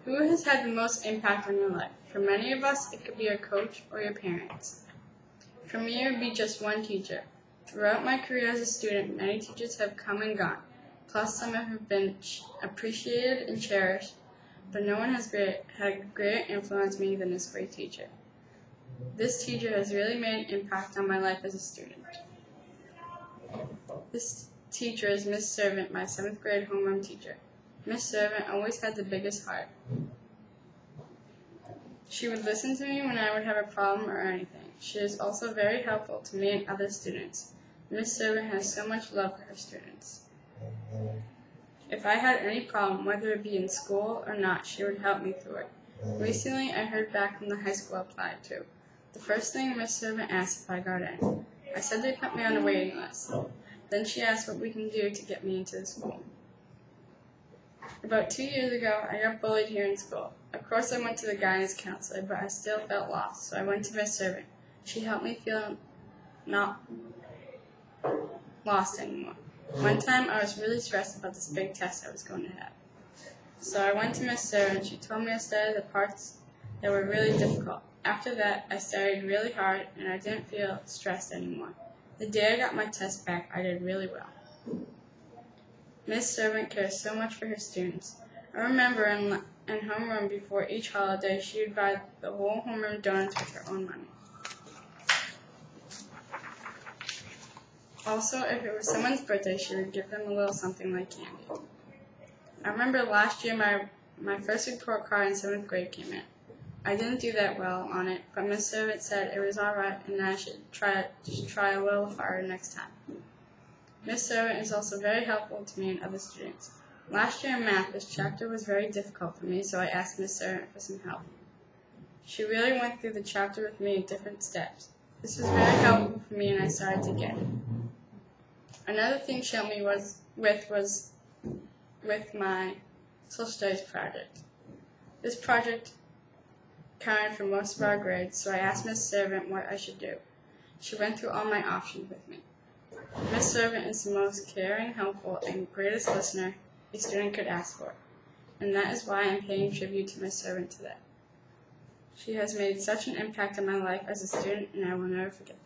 Who has had the most impact on your life? For many of us, it could be your coach or your parents. For me, it would be just one teacher. Throughout my career as a student, many teachers have come and gone, plus some have been appreciated and cherished, but no one has had a greater influence on me than this great teacher. This teacher has really made an impact on my life as a student. This teacher is Miss Servant, my 7th grade homeroom teacher. Miss Servant always had the biggest heart. She would listen to me when I would have a problem or anything. She is also very helpful to me and other students. Miss Servant has so much love for her students. If I had any problem, whether it be in school or not, she would help me through it. Recently, I heard back from the high school I applied to. The first thing Miss Servant asked if I got in. I said they put me on a waiting list. Then she asked what we can do to get me into the school. About 2 years ago, I got bullied here in school. Of course, I went to the guidance counselor, but I still felt lost, so I went to Miss Servant. She helped me feel not lost anymore. One time, I was really stressed about this big test I was going to have. So I went to Miss Servant. She told me to study the parts that were really difficult. After that, I studied really hard, and I didn't feel stressed anymore. The day I got my test back, I did really well. Miss Servant cares so much for her students. I remember in homeroom before each holiday, she would buy the whole homeroom donuts with her own money. Also, if it was someone's birthday, she would give them a little something like candy. I remember last year my first report card in 7th grade came in. I didn't do that well on it, but Miss Servant said it was alright and I should try a little harder next time. Miss Servant is also very helpful to me and other students. Last year in math, this chapter was very difficult for me, so I asked Miss Servant for some help. She really went through the chapter with me in different steps. This was very helpful for me and I started to get it. Another thing she helped me was with my social studies project. This project counted for most of our grades, so I asked Miss Servant what I should do. She went through all my options with me. Miss Servant is the most caring, helpful, and greatest listener a student could ask for, and that is why I am paying tribute to Miss Servant today. She has made such an impact on my life as a student, and I will never forget that.